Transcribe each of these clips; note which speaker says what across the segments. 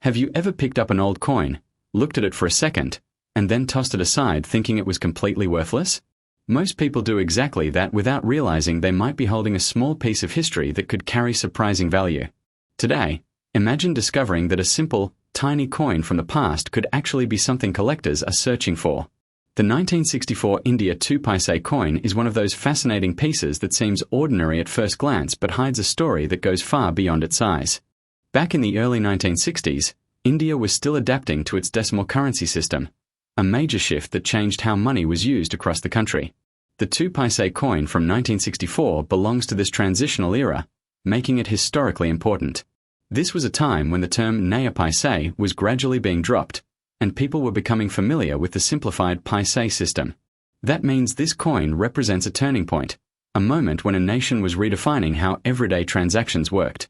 Speaker 1: Have you ever picked up an old coin, looked at it for a second, and then tossed it aside thinking it was completely worthless? Most people do exactly that without realizing they might be holding a small piece of history that could carry surprising value. Today, imagine discovering that a simple, tiny coin from the past could actually be something collectors are searching for. The 1964 India 2 paise coin is one of those fascinating pieces that seems ordinary at first glance but hides a story that goes far beyond its size. Back in the early 1960s, India was still adapting to its decimal currency system, a major shift that changed how money was used across the country. The 2 paise coin from 1964 belongs to this transitional era, making it historically important. This was a time when the term naya paise was gradually being dropped, and people were becoming familiar with the simplified paise system. That means this coin represents a turning point, a moment when a nation was redefining how everyday transactions worked.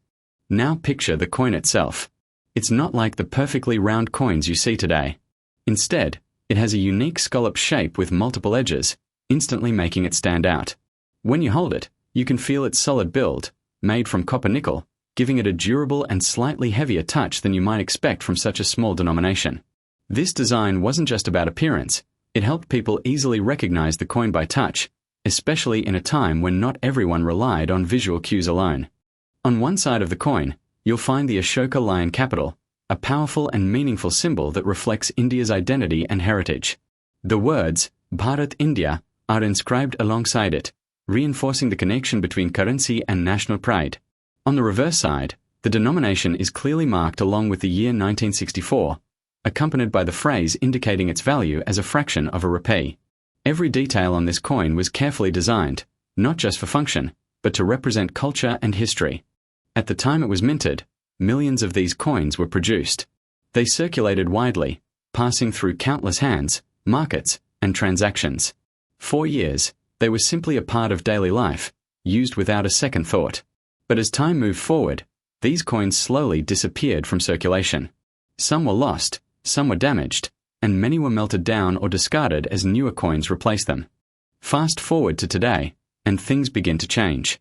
Speaker 1: Now picture the coin itself. It's not like the perfectly round coins you see today. Instead, it has a unique scallop shape with multiple edges, instantly making it stand out. When you hold it, you can feel its solid build, made from copper nickel, giving it a durable and slightly heavier touch than you might expect from such a small denomination. This design wasn't just about appearance, it helped people easily recognize the coin by touch, especially in a time when not everyone relied on visual cues alone. On one side of the coin, you'll find the Ashoka lion capital, a powerful and meaningful symbol that reflects India's identity and heritage. The words, Bharat India, are inscribed alongside it, reinforcing the connection between currency and national pride. On the reverse side, the denomination is clearly marked along with the year 1964, accompanied by the phrase indicating its value as a fraction of a rupee. Every detail on this coin was carefully designed, not just for function, but to represent culture and history. At the time it was minted, millions of these coins were produced. They circulated widely, passing through countless hands, markets, and transactions. For years, they were simply a part of daily life, used without a second thought. But as time moved forward, these coins slowly disappeared from circulation. Some were lost, some were damaged, and many were melted down or discarded as newer coins replaced them. Fast forward to today, and things begin to change.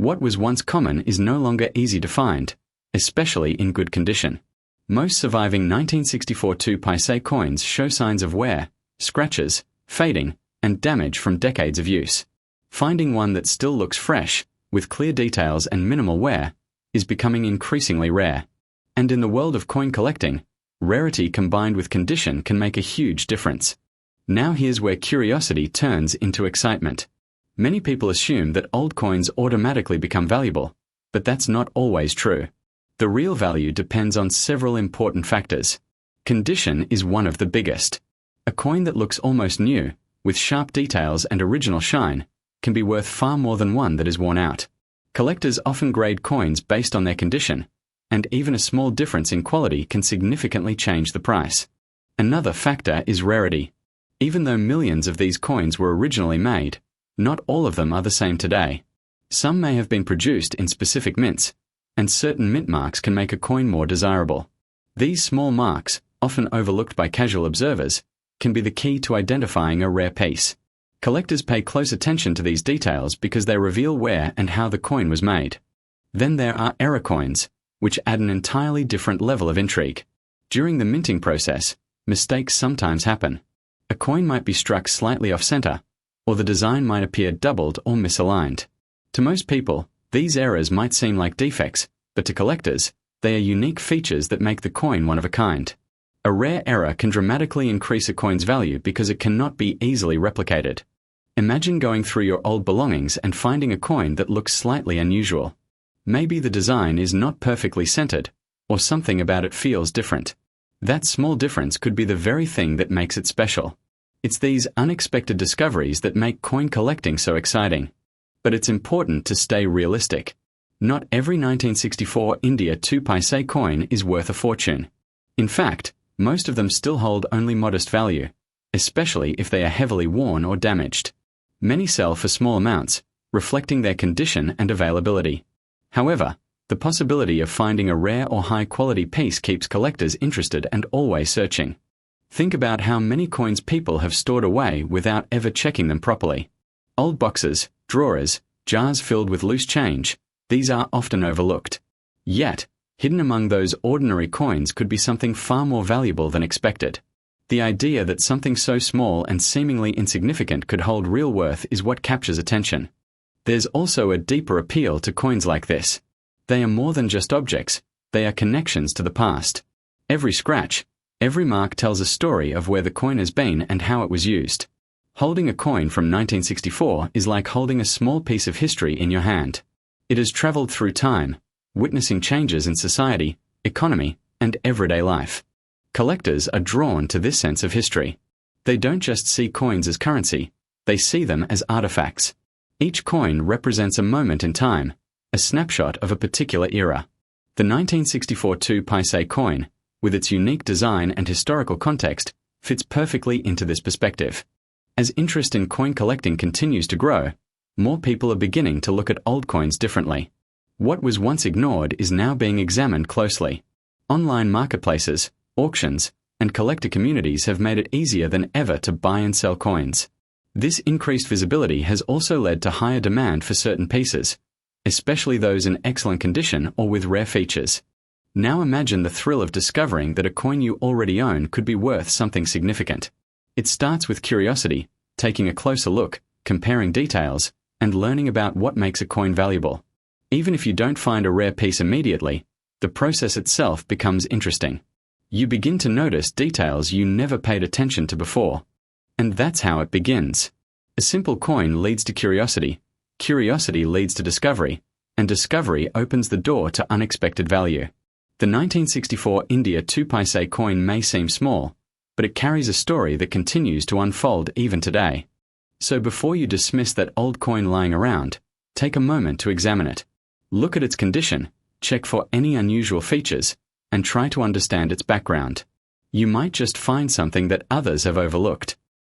Speaker 1: What was once common is no longer easy to find, especially in good condition. Most surviving 1964 2 paise coins show signs of wear, scratches, fading, and damage from decades of use. Finding one that still looks fresh, with clear details and minimal wear, is becoming increasingly rare. And in the world of coin collecting, rarity combined with condition can make a huge difference. Now here's where curiosity turns into excitement. Many people assume that old coins automatically become valuable, but that's not always true. The real value depends on several important factors. Condition is one of the biggest. A coin that looks almost new, with sharp details and original shine, can be worth far more than one that is worn out. Collectors often grade coins based on their condition, and even a small difference in quality can significantly change the price. Another factor is rarity. Even though millions of these coins were originally made, not all of them are the same today. Some may have been produced in specific mints, and certain mint marks can make a coin more desirable. These small marks, often overlooked by casual observers, can be the key to identifying a rare piece. Collectors pay close attention to these details because they reveal where and how the coin was made. Then there are error coins, which add an entirely different level of intrigue. During the minting process, mistakes sometimes happen. A coin might be struck slightly off-center, or the design might appear doubled or misaligned. To most people, these errors might seem like defects, but to collectors, they are unique features that make the coin one of a kind. A rare error can dramatically increase a coin's value because it cannot be easily replicated. Imagine going through your old belongings and finding a coin that looks slightly unusual. Maybe the design is not perfectly centered, or something about it feels different. That small difference could be the very thing that makes it special. It's these unexpected discoveries that make coin collecting so exciting. But it's important to stay realistic. Not every 1964 India 2 paise coin is worth a fortune. In fact, most of them still hold only modest value, especially if they are heavily worn or damaged. Many sell for small amounts, reflecting their condition and availability. However, the possibility of finding a rare or high-quality piece keeps collectors interested and always searching. Think about how many coins people have stored away without ever checking them properly. Old boxes, drawers, jars filled with loose change, these are often overlooked. Yet, Hidden among those ordinary coins could be something far more valuable than expected. The idea that something so small and seemingly insignificant could hold real worth is what captures attention. There's also a deeper appeal to coins like this. They are more than just objects, they are connections to the past. Every scratch, every mark tells a story of where the coin has been and how it was used. Holding a coin from 1964 is like holding a small piece of history in your hand. It has traveled through time, witnessing changes in society, economy, and everyday life. Collectors are drawn to this sense of history. They don't just see coins as currency, they see them as artifacts. Each coin represents a moment in time, a snapshot of a particular era. The 1964 2 paise coin, with its unique design and historical context, fits perfectly into this perspective. As interest in coin collecting continues to grow, more people are beginning to look at old coins differently. What was once ignored is now being examined closely. Online marketplaces, auctions, and collector communities have made it easier than ever to buy and sell coins. This increased visibility has also led to higher demand for certain pieces, especially those in excellent condition or with rare features. Now imagine the thrill of discovering that a coin you already own could be worth something significant. It starts with curiosity, taking a closer look, comparing details, and learning about what makes a coin valuable. Even if you don't find a rare piece immediately, the process itself becomes interesting. You begin to notice details you never paid attention to before. And that's how it begins. A simple coin leads to curiosity, curiosity leads to discovery, and discovery opens the door to unexpected value. The 1964 India 2 paise coin may seem small, but it carries a story that continues to unfold even today. So before you dismiss that old coin lying around, take a moment to examine it. Look at its condition, check for any unusual features, and try to understand its background. You might just find something that others have overlooked.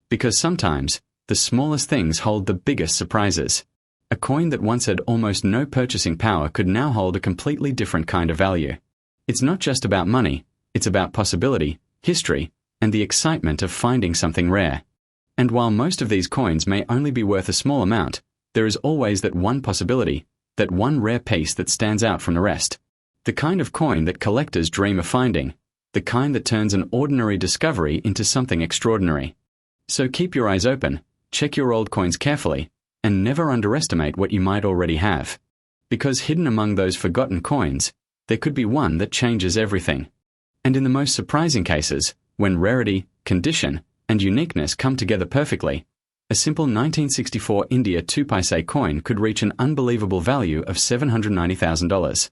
Speaker 1: Because sometimes, the smallest things hold the biggest surprises. A coin that once had almost no purchasing power could now hold a completely different kind of value. It's not just about money, it's about possibility, history, and the excitement of finding something rare. And while most of these coins may only be worth a small amount, there is always that one possibility, that one rare piece that stands out from the rest. The kind of coin that collectors dream of finding, the kind that turns an ordinary discovery into something extraordinary. So keep your eyes open, check your old coins carefully, and never underestimate what you might already have. Because hidden among those forgotten coins, there could be one that changes everything. And in the most surprising cases, when rarity, condition, and uniqueness come together perfectly, a simple 1964 India 2 paise coin could reach an unbelievable value of $790,000.